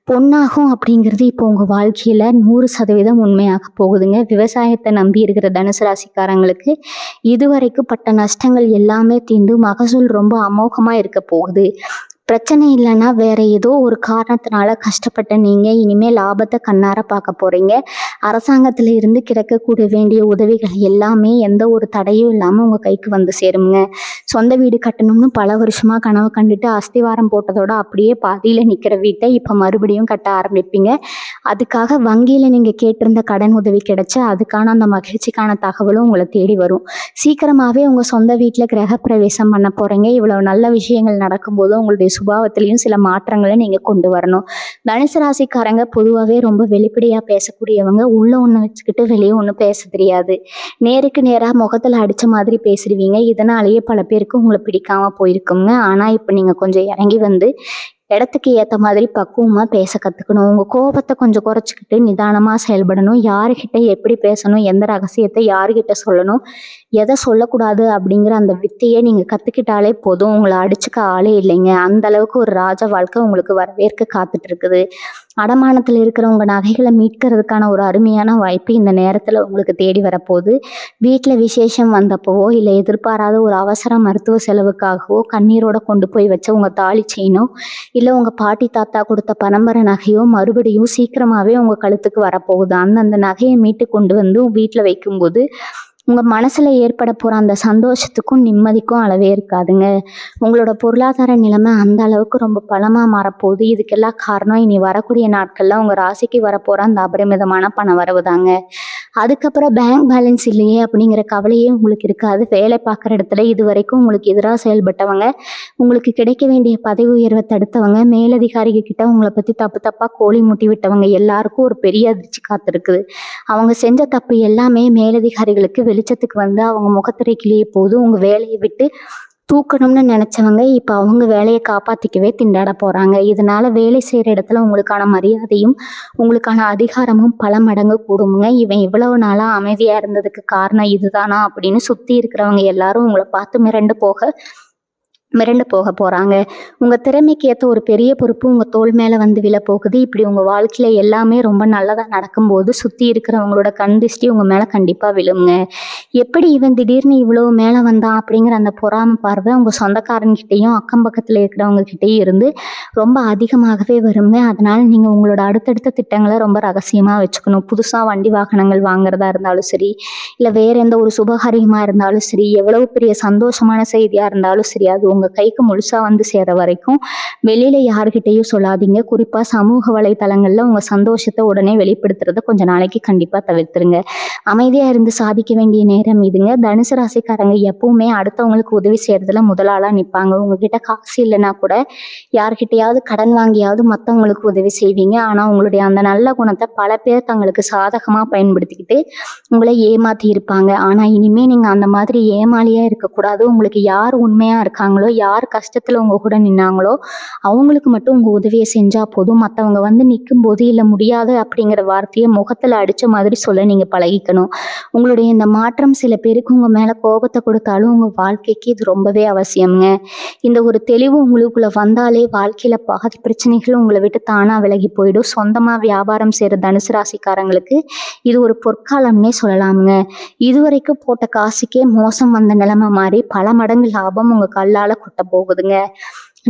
பொன்னாகும் அப்படிங்கிறது இப்போ உங்கள் வாழ்க்கையில் 100% உண்மையாக போகுதுங்க. விவசாயத்தை நம்பி இருக்கிற தனுசு ராசிக்காரங்களுக்கு இதுவரைக்கும் பட்ட நஷ்டங்கள் எல்லாமே தீர்ந்து மகசூல் ரொம்ப அமோகமாக இருக்க போகுது. பிரச்சனை இல்லைன்னா வேற ஏதோ ஒரு காரணத்தினால கஷ்டப்பட்ட நீங்கள் இனிமேல் லாபத்தை கண்ணார பார்க்க போகிறீங்க. அரசாங்கத்தில் இருந்து கிடைக்கக்கூடிய வேண்டிய உதவிகள் எல்லாமே எந்த ஒரு தடையும் இல்லாமல் உங்கள் கைக்கு வந்து சேருங்க. சொந்த வீடு கட்டணும்னு பல வருஷமாக கனவு கண்டுட்டு அஸ்திவாரம் போட்டதோட அப்படியே பாதியில் நிற்கிற வீட்டை இப்போ மறுபடியும் கட்ட ஆரம்பிப்பீங்க. அதுக்காக வங்கியில் நீங்கள் கேட்டிருந்த கடன் உதவி கிடைச்சி அதுக்கான அந்த மகிழ்ச்சிக்கான தகவலும் உங்களை தேடி வரும். சீக்கிரமாகவே உங்கள் சொந்த வீட்டில் கிரகப்பிரவேசம் பண்ண போகிறீங்க. இவ்வளோ நல்ல விஷயங்கள் நடக்கும்போது உங்களுடைய சுபாவத்திலையும் சில மாற்றங்களை நீங்கள் கொண்டு வரணும். தனுசு ராசிக்காரங்க பொதுவாகவே ரொம்ப வெளிப்படையாக பேசக்கூடியவங்க. உள்ள ஒன்று வச்சுக்கிட்டு வெளியே ஒன்று பேச தெரியாது. நேருக்கு நேராக முகத்தில் அடித்த மாதிரி பேசிடுவீங்க. இதனாலேயே பல பேருக்கு உங்களை பிடிக்காமல் போயிருக்குங்க. ஆனால் இப்போ நீங்கள் கொஞ்சம் இறங்கி வந்து இடத்துக்கு ஏற்ற மாதிரி பக்குவமாக பேச கற்றுக்கணும். உங்கள் கோபத்தை கொஞ்சம் குறைச்சிக்கிட்டு நிதானமாக செயல்படணும். யாருக்கிட்ட எப்படி பேசணும், எந்த ரகசியத்தை யாருக்கிட்ட சொல்லணும், எதை சொல்லக்கூடாது அப்படிங்கிற அந்த வித்தையை நீங்கள் கற்றுக்கிட்டாலே போதும். உங்களை அடிச்சுக்க ஆளே இல்லைங்க. அந்த அளவுக்கு ஒரு ராஜ வாழ்க்கை உங்களுக்கு வரவேற்க காத்துட்டு இருக்குது. அடமானத்தில் இருக்கிற உங்கள் நகைகளை மீட்கிறதுக்கான ஒரு அருமையான வாய்ப்பு இந்த நேரத்தில் உங்களுக்கு தேடி வரப்போகுது. வீட்டில் விசேஷம் வந்தப்போவோ இல்லை எதிர்பாராத ஒரு அவசர மருத்துவ செலவுக்காகவோ கண்ணீரோட கொண்டு போய் வச்ச உங்கள் தாலி செயினோ இல்லை உங்கள் பாட்டி தாத்தா கொடுத்த பரம்பரை நகையோ மறுபடியும் சீக்கிரமாகவே உங்கள் கழுத்துக்கு வரப்போகுது. அந்த நகையை மீட்டு கொண்டு வந்து வீட்டில் வைக்கும்போது உங்கள் மனசில் ஏற்பட போகிற அந்த சந்தோஷத்துக்கும் நிம்மதிக்கும் அளவே இருக்காதுங்க. உங்களோட பொருளாதார நிலைமை அந்த அளவுக்கு ரொம்ப பலமாக மாறப்போகுது. இதுக்கெல்லாம் காரணம் இனி வரக்கூடிய நாட்களில் உங்கள் ராசிக்கு வரப்போகிற அந்த அபரிமிதமான பண வரவு தாங்க. அதுக்கப்புறம் பேங்க் பேலன்ஸ் இல்லையே அப்படிங்கிற கவலையே உங்களுக்கு இருக்காது. வேலை பார்க்குற இடத்துல இது வரைக்கும் உங்களுக்கு எதிராக செயல்பட்டவங்க, உங்களுக்கு கிடைக்க வேண்டிய பதவி உயர்வை தடுத்தவங்க, மேலதிகாரிகள் கிட்ட உங்களை பற்றி தப்பாக கோழி முட்டி விட்டவங்க எல்லாருக்கும் ஒரு பெரிய அதிர்ச்சி காத்திருக்குது. அவங்க செஞ்ச தப்பு எல்லாமே மேலதிகாரிகளுக்கு வெளிச்சத்துக்கு வந்து அவங்க முகத்திரைக்கிலேயே போது. உங்கள் வேலையை விட்டு தூக்கணும்னு நினச்சவங்க இப்போ அவங்க வேலையை காப்பாற்றிக்கவே திண்டாட போகிறாங்க. இதனால் வேலை செய்கிற இடத்துல உங்களுக்கான மரியாதையும் உங்களுக்கான அதிகாரமும் பல மடங்கு கூடுமுங்க. இவன் இவ்வளவு நாளாக அமைதியாக இருந்ததுக்கு காரணம் இதுதானா அப்படின்னு சுற்றி இருக்கிறவங்க எல்லாரும் உங்களை பார்த்து மிரண்டு போக மிரண்டு போக போகிறாங்க. உங்கள் திறமைக்கு ஏற்ற ஒரு பெரிய பொறுப்பு உங்கள் தோள் மேலே வந்து விழப்போகுது. இப்படி உங்கள் வாழ்க்கையில் எல்லாமே ரொம்ப நல்லதாக நடக்கும்போது சுற்றி இருக்கிறவங்களோட கண் திருஷ்டி உங்கள் மேலே கண்டிப்பாக விழுங்க. எப்படி இவன் திடீர்னு இவ்வளோ மேலே வந்தான் அப்படிங்கிற அந்த பொறாமை பார்வை உங்கள் சொந்தக்காரன்கிட்டையும் அக்கம் பக்கத்தில் இருக்கிறவங்கக்கிட்டையும் இருந்து ரொம்ப அதிகமாகவே வருங்க. அதனால் நீங்கள் உங்களோட அடுத்தடுத்த திட்டங்களை ரொம்ப ரகசியமாக வச்சுக்கணும். புதுசாக வண்டி வாகனங்கள் வாங்குறதா இருந்தாலும் சரி, இல்லை வேறு எந்த ஒரு சுபகாரியமாக இருந்தாலும் சரி, எவ்வளவு பெரிய சந்தோஷமான செய்தியாக இருந்தாலும் சரி, அது உங்கள் கைக்கு முழுசாக வந்து சேர வரைக்கும் வெளியில் யார்கிட்டையும் சொல்லாதீங்க. குறிப்பாக சமூக வலைத்தளங்களில் உங்கள் சந்தோஷத்தை உடனே வெளிப்படுத்துறத கொஞ்சம் நாளைக்கு கண்டிப்பாக தவிர்த்துருங்க. அமைதியாக இருந்து சாதிக்க வேண்டிய நேரம் இதுங்க. தனுசு ராசிக்காரங்க எப்பவுமே அடுத்தவங்களுக்கு உதவி செய்கிறதுல முதலாளாக நிற்பாங்க. உங்ககிட்ட காசு இல்லைன்னா கூட யார்கிட்டையாவது கடன் வாங்கியாவது மற்றவங்களுக்கு உதவி செய்வீங்க. ஆனால் உங்களுடைய அந்த நல்ல குணத்தை பல பேர் தங்களுக்கு சாதகமாக பயன்படுத்திக்கிட்டு உங்களை ஏமாற்றி இருப்பாங்க. ஆனால் இனிமேல் நீங்கள் அந்த மாதிரி ஏமாளியாக இருக்கக்கூடாது. உங்களுக்கு யார் உண்மையாக இருக்காங்களோ, யார் கஷ்டத்தில் உங்கள் கூட நின்னாங்களோ அவங்களுக்கு மட்டும் உங்கள் உதவியை செஞ்சால் போதும். மற்றவங்க வந்து நிற்கும் போது இல்லை முடியாது அப்படிங்கிற வார்த்தையை முகத்தில் அடித்த மாதிரி சொல்ல நீங்கள் பழகிக்கணும். உங்களுடைய இந்த மாற்றம் சில பேருக்கு உங்கள் மேலே கோபத்தை கொடுத்தாலும் உங்கள் வாழ்க்கைக்கு இது ரொம்பவே அவசியம்ங்க. இந்த ஒரு தெளிவு உங்களுக்குள்ளே வந்தாலே வாழ்க்கையில் பாதி பிரச்சனைகள் உங்களை விட்டு தானாக விலகி போயிடும். சொந்தமாக வியாபாரம் செய்கிற தனுசு ராசிக்காரங்களுக்கு இது ஒரு பொற்காலம்னே சொல்லலாமுங்க. இதுவரைக்கும் போட்ட காசுக்கே மோசம் வந்த நிலைமை மாறி பல மடங்கு லாபம் உங்கள் கல்லால் கொட்ட போகுதுங்க.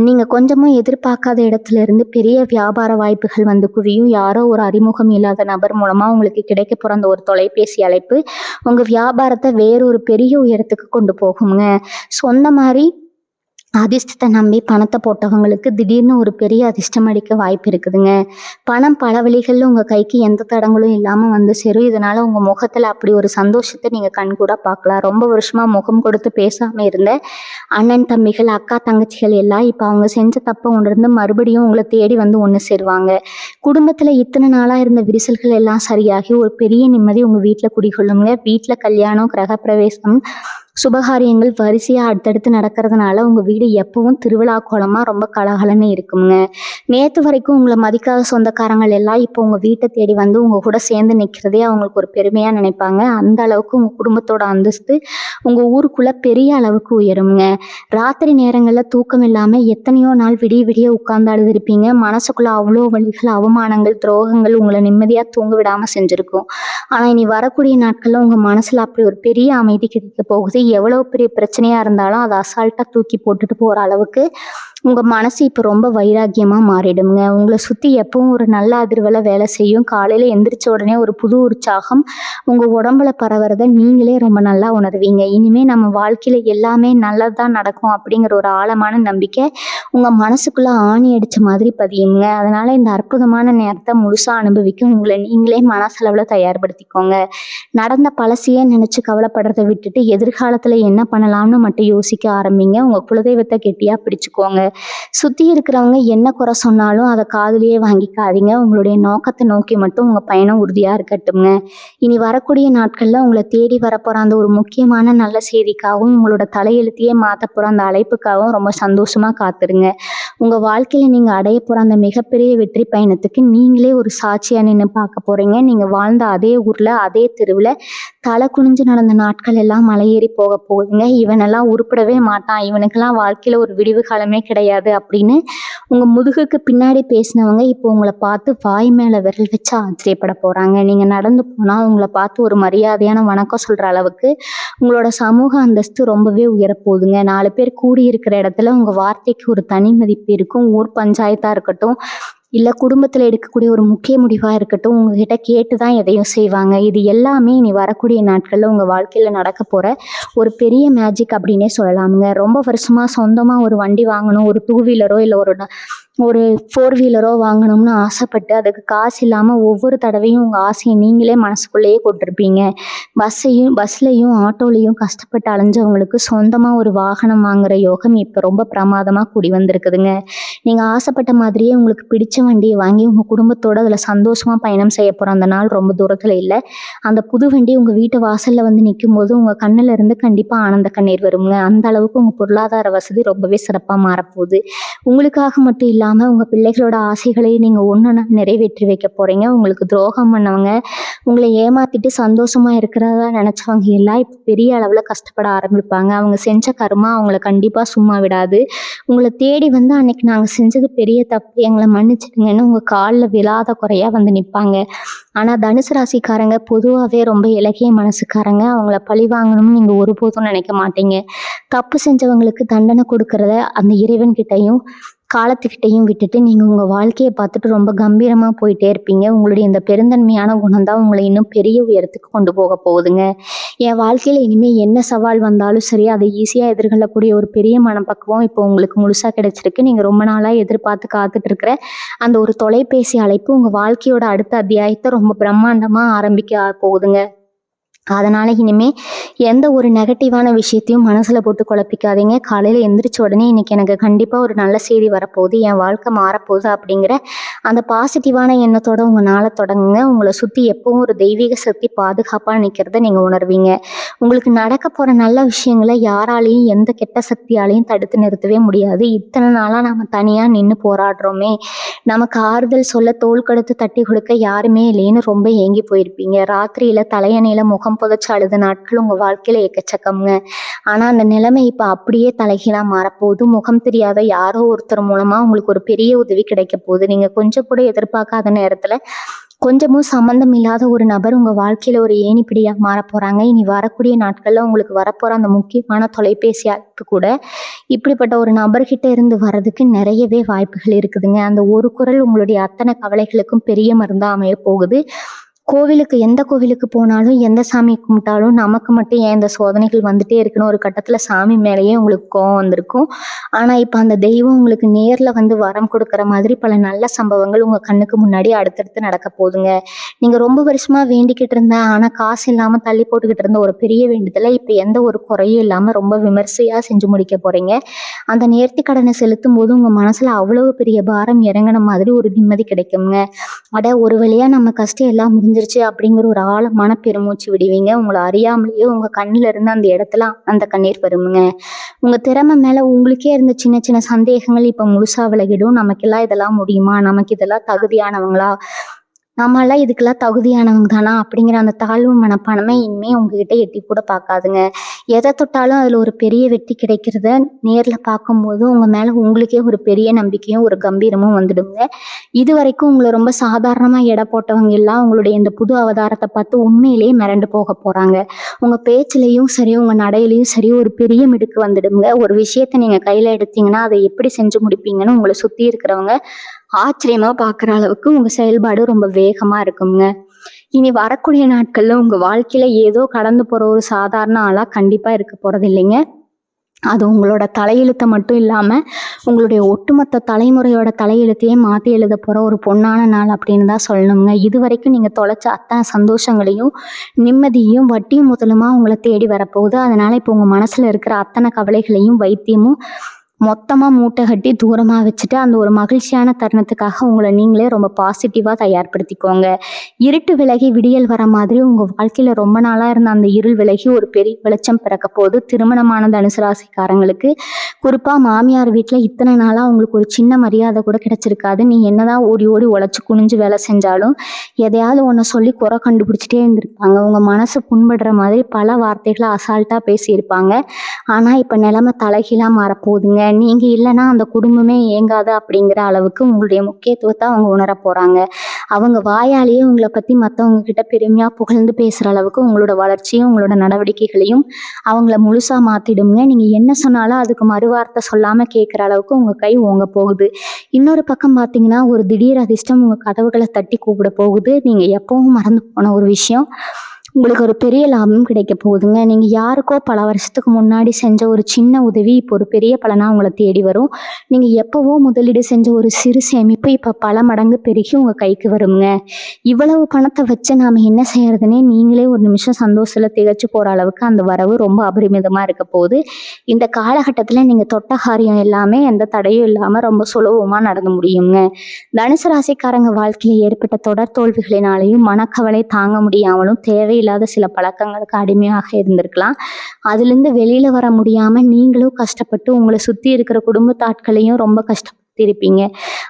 நீங்கள் கொஞ்சமும் எதிர்பார்க்காத இடத்துல இருந்து பெரிய வியாபார வாய்ப்புகள் வந்து குவியும். யாரோ ஒரு அறிமுகம் இல்லாத நபர் மூலமாக உங்களுக்கு கிடைக்க போகிற அந்த ஒரு தொலைபேசி அழைப்பு உங்கள் வியாபாரத்தை வேறொரு பெரிய உயரத்துக்கு கொண்டு போகுங்க. சொன்ன மாதிரி அதிர்ஷ்டத்தை நம்பி பணத்தை போட்டவங்களுக்கு திடீர்னு ஒரு பெரிய அதிர்ஷ்டம் அடிக்க வாய்ப்பு இருக்குதுங்க. பணம் பல வழிகளில் உங்கள் கைக்கு எந்த தடங்களும் இல்லாமல் வந்து சேரும். இதனால் உங்கள் முகத்தில் அப்படி ஒரு சந்தோஷத்தை நீங்கள் கண்கூட பார்க்கலாம். ரொம்ப வருஷமாக முகம் கொடுத்து பேசாமல் இருந்த அண்ணன் தம்பிகள், அக்கா தங்கச்சிகள் எல்லாம் இப்போ அவங்க செஞ்ச தப்பை உணர்ந்து மறுபடியும் உங்களை தேடி வந்து ஒன்று சேருவாங்க. குடும்பத்தில் இத்தனை நாளாக இருந்த விரிசல்கள் எல்லாம் சரியாகி ஒரு பெரிய நிம்மதி உங்கள் வீட்டில் குடிகொள்ளுங்க. வீட்டில் கல்யாணம், கிரகப்பிரவேசம், சுபகாரியங்கள் வரிசையாக அடுத்தடுத்து நடக்கிறதுனால உங்கள் வீடு எப்பவும் திருவிழா கோலமாக ரொம்ப கலகலன்னு இருக்குங்க. நேற்று வரைக்கும் உங்களை மதிக்காத சொந்தக்காரங்கள் எல்லாம் இப்போ உங்கள் வீட்டை தேடி வந்து உங்கள் கூட சேர்ந்து நிற்கிறதே அவங்களுக்கு ஒரு பெருமையாக நினைப்பாங்க. அந்த அளவுக்கு உங்கள் குடும்பத்தோட அந்தஸ்து உங்கள் ஊருக்குள்ளே பெரிய அளவுக்கு உயருங்க. ராத்திரி நேரங்களில் தூக்கம் இல்லாமல் எத்தனையோ நாள் விடிய விடிய உட்கார்ந்து அழுதுருப்பீங்க. மனசுக்குள்ளே அவ்வளோ வலிகள், அவமானங்கள், துரோகங்கள் உங்களை நிம்மதியாக தூங்க விடாமல் செஞ்சுருக்கும். ஆனால் இனி வரக்கூடிய நாட்களில் உங்கள் மனசில் அப்படி ஒரு பெரிய அமைதி கிடைக்க போகுது. எவ்வளோ பெரிய பிரச்சனையாக இருந்தாலும் அதை அசால்ட்டாக தூக்கி போட்டுட்டு போகிற அளவுக்கு உங்கள் மனசு இப்போ ரொம்ப வைராக்கியமாக மாறிடுங்க. உங்களை சுற்றி எப்பவும் ஒரு நல்ல அதிர்வலை வேலை செய்யும். காலையில் எந்திரிச்ச உடனே ஒரு புது உற்சாகம் உங்கள் உடம்புல பரவுறத நீங்களே ரொம்ப நல்லா உணர்வீங்க. இனிமேல் நம்ம வாழ்க்கையில் எல்லாமே நல்லதாக நடக்கும் அப்படிங்கிற ஒரு ஆழமான நம்பிக்கை உங்கள் மனசுக்குள்ளே ஆணி அடித்த மாதிரி பதியுங்க. அதனால் இந்த அற்புதமான நேரத்தை முழுசாக அனுபவிக்க உங்களை நீங்களே மனசளவில் தயார்படுத்திக்கோங்க. நடந்த பழசையே நினச்சி கவலைப்படுறதை விட்டுட்டு எதிர்காலத்தில் என்ன பண்ணலாம்னு மட்டும் யோசிக்க ஆரம்பிங்க. உங்கள் குலதெய்வத்தை கெட்டியாக பிடிச்சிக்கோங்க. சுற்றி இருக்கிறவங்க என்ன குறை சொன்னாலும் அதை காதுலயே வாங்கிக்காதீங்க. உங்களுடைய நோக்கத்தை நோக்கி மட்டும் உங்கள் பயணம் உறுதியாக இருக்கட்டும்ங்க. இனி வரக்கூடிய நாட்களில் உங்களை தேடி வரப்போகிற அந்த ஒரு முக்கியமான நல்ல செய்திக்காகவும் உங்களோட தலையெழுத்தையே மாற்ற போகிற அந்த அழைப்புக்காகவும் ரொம்ப சந்தோஷமாக காத்துருங்க. உங்கள் வாழ்க்கையில் நீங்கள் அடைய போகிற அந்த மிகப்பெரிய வெற்றி பயணத்துக்கு நீங்களே ஒரு சாட்சியாக நின்று பார்க்க போகிறீங்க. நீங்கள் வாழ்ந்த அதே ஊரில் அதே தெருவில் தலை குனிஞ்சு நடந்த நாட்கள் எல்லாம் மலையேறி போக போகுதுங்க. இவனெல்லாம் உருப்படவே மாட்டான், இவனுக்கெல்லாம் வாழ்க்கையில் ஒரு விடிவு காலமே கிடையாது அப்படின்னு உங்கள் முதுகுக்கு பின்னாடி பேசினவங்க இப்போ உங்களை பார்த்து வாய் மேலே விரல் வச்சு ஆச்சரியப்பட போகிறாங்க. நீங்கள் நடந்து போனால் உங்களை பார்த்து ஒரு மரியாதையான வணக்கம் சொல்கிற அளவுக்கு உங்களோட சமூக அந்தஸ்து ரொம்பவே உயரப்போகுதுங்க. 4 பேர் கூடி இருக்கிற இடத்துல உங்கள் வார்த்தைக்கு ஒரு தனி மதிப்பு இருக்கும். ஊர் பஞ்சாயத்தாக இருக்கட்டும், இல்லை குடும்பத்தில் எடுக்கக்கூடிய ஒரு முக்கிய முடிவாக இருக்கட்டும், உங்ககிட்ட கேட்டு தான் எதையும் செய்வாங்க. இது எல்லாமே இனி வரக்கூடிய நாட்களில் உங்கள் வாழ்க்கையில் நடக்க போகிற ஒரு பெரிய மேஜிக் அப்படின்னே சொல்லலாமுங்க. ரொம்ப வருஷமாக சொந்தமாக ஒரு வண்டி வாங்கணும், ஒரு 2 வீலரோ இல்லை ஒரு 4 வீலரோ வாங்கணும்னு ஆசைப்பட்டு அதுக்கு காசு இல்லாமல் ஒவ்வொரு தடவையும் உங்கள் ஆசையை நீங்களே மனசுக்குள்ளேயே கொட்டிருப்பீங்க. பஸ்லையும் ஆட்டோலையும் கஷ்டப்பட்டு அலைஞ்சவங்களுக்கு சொந்தமாக ஒரு வாகனம் வாங்குகிற யோகம் இப்போ ரொம்ப பிரமாதமாக கூடி வந்திருக்குதுங்க. நீங்கள் ஆசைப்பட்ட மாதிரியே உங்களுக்கு பிடிச்ச வண்டியை வாங்கி உங்கள் குடும்பத்தோடு அதில் சந்தோஷமாக பயணம் செய்ய போகிற அந்த நாள் ரொம்ப தூரத்தில் இல்லை. அந்த புது வண்டி உங்கள் வீட்டு வாசலில் வந்து நிற்கும் போது உங்கள் கண்ணில் இருந்து கண்டிப்பாக ஆனந்த கண்ணீர் வருங்க. அந்த அளவுக்கு உங்கள் பொருளாதார வசதி ரொம்பவே சிறப்பாக மாறப்போகுது. உங்களுக்காக மட்டும் இல்லை, இல்லாமல் உங்கள் பிள்ளைகளோட ஆசைகளையும் நீங்கள் ஒன்று நிறைவேற்றி வைக்க போகிறீங்க. உங்களுக்கு துரோகம் பண்ணவங்க, உங்களை ஏமாற்றிட்டு சந்தோஷமாக இருக்கிறதா நினச்சவங்க எல்லாம் இப்போ பெரிய அளவில் கஷ்டப்பட ஆரம்பிப்பாங்க. அவங்க செஞ்ச கர்மா அவங்கள கண்டிப்பாக சும்மா விடாது. உங்களை தேடி வந்து அன்னைக்கு நாங்கள் செஞ்சது பெரிய தப்பு, எங்களை மன்னிச்சிடுங்கன்னு உங்கள் காலில் விழாத குறையாக வந்து நிற்பாங்க. ஆனால் தனுசு ராசிக்காரங்க பொதுவாகவே ரொம்ப இலகிய மனசுக்காரங்க. அவங்கள பழி வாங்கணும்னு நீங்கள் ஒருபோதும் நினைக்க மாட்டீங்க. தப்பு செஞ்சவங்களுக்கு தண்டனை கொடுக்கறத அந்த இறைவன்கிட்டையும் காலத்துக்கிட்டையும் விட்டுட்டு நீங்கள் உங்கள் வாழ்க்கையை பார்த்துட்டு ரொம்ப கம்பீரமாக போயிட்டே இருப்பீங்க. உங்களுடைய இந்த பெருந்தன்மையான குணம் தான் உங்களை இன்னும் பெரிய உயரத்துக்கு கொண்டு போக போகுதுங்க. என் வாழ்க்கையில் இனிமேல் என்ன சவால் வந்தாலும் சரி, அதை ஈஸியாக எதிர்கொள்ளக்கூடிய ஒரு பெரிய மனப்பக்குவம் இப்போ உங்களுக்கு முழுசாக கிடைச்சிருக்கு. நீங்கள் ரொம்ப நாளாக எதிர்பார்த்து காத்துட்டு இருக்கிற அந்த ஒரு தொலைபேசி அழைப்பு உங்கள் வாழ்க்கையோட அடுத்த அத்தியாயத்தை ரொம்ப பிரம்மாண்டமாக ஆரம்பிக்க போகுதுங்க. அதனால் இனிமே எந்த ஒரு நெகட்டிவான விஷயத்தையும் மனசில் போட்டு குழப்பிக்காதீங்க. காலையில் எந்திரிச்ச உடனே இன்றைக்கி எனக்கு கண்டிப்பாக ஒரு நல்ல செய்தி வரப்போகுது, என் வாழ்க்கை மாறப்போகுது அப்படிங்கிற அந்த பாசிட்டிவான எண்ணத்தோட உங்கள் நாளை தொடங்குங்க. உங்களை சுற்றி எப்பவும் ஒரு தெய்வீக சக்தி பாதுகாப்பாக நிற்கிறத நீங்கள் உணர்வீங்க. உங்களுக்கு நடக்க போகிற நல்ல விஷயங்களை யாராலையும் எந்த கெட்ட சக்தியாலையும் தடுத்து நிறுத்தவே முடியாது. இத்தனை நாளாக நம்ம தனியாக நின்று போராடுறோமே, நமக்கு ஆறுதல் சொல்ல தோள் கொடுத்து தட்டி கொடுக்க யாருமே இல்லைன்னு ரொம்ப ஏங்கி போயிருப்பீங்க. ராத்திரியில் தலையணையில் முகம் புதைச்சு அழுத நாட்கள் உங்கள் வாழ்க்கையில் எக்கச்சக்கம்ங்க. ஆனால் அந்த நிலைமை இப்போ அப்படியே தலைகீழாக மாறப்போகுது. முகம் தெரியாத யாரோ ஒருத்தர் மூலமாக உங்களுக்கு ஒரு பெரிய உதவி கிடைக்க போகுது. நீங்கள் கொஞ்சம் கூட எதிர்பார்க்காத நேரத்தில் கொஞ்சமும் சம்மந்தம் இல்லாத ஒரு நபர் உங்கள் வாழ்க்கையில் ஒரு ஏணிப்படியாக மாற போகிறாங்க. இனி வரக்கூடிய நாட்களில் உங்களுக்கு வரப்போகிற அந்த முக்கியமான தொலைபேசி அழைப்பு கூட இப்படிப்பட்ட ஒரு நபர்கிட்ட இருந்து வர்றதுக்கு நிறையவே வாய்ப்புகள் இருக்குதுங்க. அந்த ஒரு குரல் உங்களுடைய அத்தனை கவலைகளுக்கும் பெரிய மருந்தாக அமைய போகுது. எந்த கோவிலுக்கு போனாலும் எந்த சாமி கும்பிட்டாலும் நமக்கு மட்டும் ஏன் இந்த சோதனைகள் வந்துட்டே இருக்குன்னு ஒரு கட்டத்தில் சாமி மேலேயே உங்களுக்கு கோவம் வந்திருக்கும். ஆனால் இப்போ அந்த தெய்வம் உங்களுக்கு நேரில் வந்து வரம் கொடுக்குற மாதிரி பல நல்ல சம்பவங்கள் உங்கள் கண்ணுக்கு முன்னாடி அடுத்தடுத்து நடக்க போகுதுங்க. நீங்கள் ரொம்ப வருஷமாக வேண்டிக்கிட்டு இருந்த ஆனால் காசு இல்லாமல் தள்ளி போட்டுக்கிட்டு இருந்த ஒரு பெரிய வேண்டுதலை இப்போ எந்த ஒரு குறையும் இல்லாமல் ரொம்ப விமர்சையாக செஞ்சு முடிக்க போகிறீங்க. அந்த நேர்த்தி கடனை செலுத்தும் போது உங்கள் மனசில் அவ்வளவு பெரிய பாரம் இறங்கின மாதிரி ஒரு நிம்மதி கிடைக்குங்க. ஒரு வழியாக நம்ம கஷ்டம் எல்லாம் முடிஞ்சிருச்சு அப்படிங்கிற ஒரு ஆழமான பெருமூச்சு விடுவீங்க. உங்களை அறியாமலேயே உங்கள் கண்ணில் இருந்து அந்த இடத்துல அந்த கண்ணீர் வருமுங்க. உங்கள் திறமை மேலே உங்களுக்கே இருந்த சின்ன சின்ன சந்தேகங்கள் இப்போ முழுசாக விலகிடும். நமக்கெல்லாம் இதெல்லாம் முடியுமா, நமக்கு இதெல்லாம் தகுதியானவங்களா, நம்மளாம் இதுக்கெல்லாம் தகுதியானவங்க தானா அப்படிங்கிற அந்த தாழ்வு மனப்பான்மை இனிமேல் உங்ககிட்ட எட்டி கூட பார்க்காதுங்க. எதை தொட்டாலும் அதில் ஒரு பெரிய வெற்றி கிடைக்கிறத நேரில் பார்க்கும்போது உங்கள் மேலே உங்களுக்கே ஒரு பெரிய நம்பிக்கையும் ஒரு கம்பீரமும் வந்துடுங்க. இது வரைக்கும் உங்களை ரொம்ப சாதாரணமாக எடை போட்டவங்க எல்லாம் உங்களுடைய இந்த புது அவதாரத்தை பார்த்து உண்மையிலேயே மிரண்டு போக போகிறாங்க. உங்கள் பேச்சிலையும் சரி, உங்கள் நடையிலையும் சரி ஒரு பெரிய மிடுக்கு வந்துடுங்க. ஒரு விஷயத்தை நீங்கள் கையில் எடுத்தீங்கன்னா அதை எப்படி செஞ்சு முடிப்பீங்கன்னு உங்களை சுற்றி இருக்கிறவங்க ஆச்சரியமாக பார்க்குற அளவுக்கு உங்கள் செயல்பாடு ரொம்ப வேகமாக இருக்குங்க. இனி வரக்கூடிய நாட்களில் உங்கள் வாழ்க்கையில் ஏதோ கடந்து போகிற ஒரு சாதாரண ஆளாக கண்டிப்பாக இருக்க போகிறது இல்லைங்க. அது உங்களோட தலையெழுத்தை மட்டும் இல்லாமல் உங்களுடைய ஒட்டுமொத்த தலைமுறையோட தலையெழுத்தையே மாற்றி எழுத போகிற ஒரு பொன்னான நாள் அப்படின்னு தான் சொல்லணுங்க. இது வரைக்கும் நீங்கள் தொலைச்ச அத்தனை சந்தோஷங்களையும் நிம்மதியும் வட்டியும் முதலுமா உங்களை தேடி வரப்போகுது. அதனால் இப்போ உங்கள் மனசில் இருக்கிற அத்தனை கவலைகளையும் வைத்தியமும் மொத்தமாக மூட்டை கட்டி தூரமாக வச்சுட்டு அந்த ஒரு மகிழ்ச்சியான தருணத்துக்காக உங்களை நீங்களே ரொம்ப பாசிட்டிவாக தயார்படுத்திக்கோங்க. இருட்டு விலகி விடியல் வர மாதிரி உங்கள் வாழ்க்கையில் ரொம்ப நாளாக இருந்த அந்த இருள் விலகி ஒரு பெரிய வெளிச்சம் பிறக்க போது. திருமணமான தனுசு ராசிக்காரங்களுக்கு குறிப்பாக மாமியார் வீட்டில் இத்தனை நாளாக உங்களுக்கு ஒரு சின்ன மரியாதை கூட கிடைச்சிருக்காது. நீ என்னதான் ஓடி ஓடி உழைச்சி குனிஞ்சு வேலை செஞ்சாலும் எதையாவது ஒன்று சொல்லி குறை கண்டுபிடிச்சிட்டே இருந்திருப்பாங்க. உங்கள் மனசு புண்படுற மாதிரி பல வார்த்தைகளை அசால்ட்டாக பேசியிருப்பாங்க. ஆனால் இப்போ நிலைமை தலைகீழாக மாறப்போகுதுங்க. நீங்கள் இல்லைன்னா அந்த குடும்பமே இயங்காது அப்படிங்கிற அளவுக்கு உங்களுடைய முக்கியத்துவத்தை அவங்க உணர போகிறாங்க. அவங்க வாயாலேயே உங்களை பற்றி மற்றவங்க கிட்ட பெருமையாக புகழ்ந்து பேசுகிற அளவுக்கு உங்களோட வளர்ச்சியும் உங்களோட நடவடிக்கைகளையும் அவங்கள முழுசாக மாற்றிடுங்க. நீங்கள் என்ன சொன்னாலும் அதுக்கு மறுவார்த்தை சொல்லாமல் கேட்குற அளவுக்கு உங்கள் கை ஓங்க போகுது. இன்னொரு பக்கம் பார்த்தீங்கன்னா ஒரு திடீர் அதிர்ஷ்டம் உங்கள் கதவுகளை தட்டி கூப்பிட போகுது. நீங்கள் எப்பவும் மறந்து போன ஒரு விஷயம் உங்களுக்கு ஒரு பெரிய லாபம் கிடைக்க போகுதுங்க. நீங்கள் யாருக்கோ பல வருஷத்துக்கு முன்னாடி செஞ்ச ஒரு சின்ன உதவி இப்போ ஒரு பெரிய பலனாக உங்களை தேடி வரும். நீங்கள் எப்போவோ முதலீடு செஞ்ச ஒரு சிறு சேமிப்பு இப்போ பல மடங்கு பெருகி உங்கள் கைக்கு வருங்க. இவ்வளவு பணத்தை வச்சு நாம் என்ன செய்யறதுன்னே நீங்களே ஒரு நிமிஷம் சந்தோஷத்தில் திகச்சு போகிற அளவுக்கு அந்த வரவு ரொம்ப அபரிமிதமாக இருக்க போகுது. இந்த காலகட்டத்தில் நீங்கள் தொட்ட காரியம் எல்லாமே எந்த தடையும் இல்லாமல் ரொம்ப சுலபமாக நடந்து முடியுங்க. தனுசு ராசிக்காரங்க வாழ்க்கையில் ஏற்பட்ட தொடர் தோல்விகளினாலையும் மனக்கவலை தாங்க முடியாமலும் தேவையில்லாத சில பழக்கங்களுக்கு அடிமையாக இருந்திருக்கலாம். அதுலேருந்து வெளியில் வர முடியாமல் நீங்களும் கஷ்டப்பட்டு உங்களை சுற்றி இருக்கிற குடும்பத்தாட்களையும் ரொம்ப இருப்பீங்க.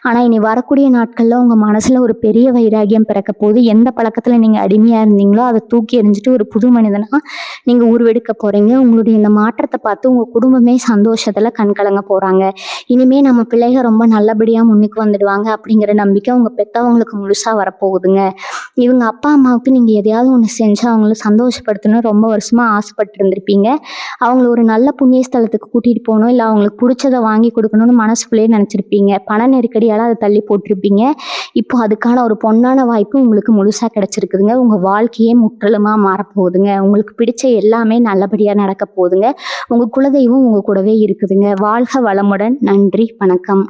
ஆனால் இனி வரக்கூடிய நாட்களில் உங்கள் மனசில் ஒரு பெரிய வைராகியம் பிறக்க போகுது. எந்த பழக்கத்தில் நீங்கள் அடிமையாக இருந்தீங்களோ அதை தூக்கி எறிஞ்சிட்டு ஒரு புது மனிதனாக நீங்கள் உருவெடுக்க போகிறீங்க. உங்களுடைய இந்த மாற்றத்தை பார்த்து உங்கள் குடும்பமே சந்தோஷத்தில் கண்கலங்க போகிறாங்க. இனிமே நம்ம பிள்ளைகள் ரொம்ப நல்லபடியாக முன்னுக்கு வந்துடுவாங்க அப்படிங்கிற நம்பிக்கை உங்கள் பெற்றவங்களுக்கு முழுசாக வரப்போகுதுங்க. இவங்க அப்பா அம்மாவுக்கு நீங்கள் எதையாவது ஒன்று செஞ்சு அவங்கள சந்தோஷப்படுத்தணும் ரொம்ப வருஷமாக ஆசைப்பட்டு இருந்திருப்பீங்க. அவங்கள ஒரு நல்ல புண்ணிய ஸ்தலத்துக்கு கூட்டிகிட்டு போகணும், இல்லை அவங்களுக்கு பிடிச்சதை வாங்கி கொடுக்கணும்னு மனசுக்குள்ளேயே நினச்சிருப்பீங்க. பண நெருக்கடியால் அதை தள்ளி போட்டிருப்பீங்க. இப்போ அதுக்கான ஒரு பொன்னான வாய்ப்பு உங்களுக்கு முழுசாக கிடச்சிருக்குதுங்க. உங்கள் வாழ்க்கையே முற்றிலுமாக மாறப்போகுதுங்க. உங்களுக்கு பிடிச்ச எல்லாமே நல்லபடியாக நடக்க போகுதுங்க. உங்கள் குலதெய்வம் உங்கள் கூடவே இருக்குதுங்க. வாழ்க வளமுடன். நன்றி, வணக்கம்.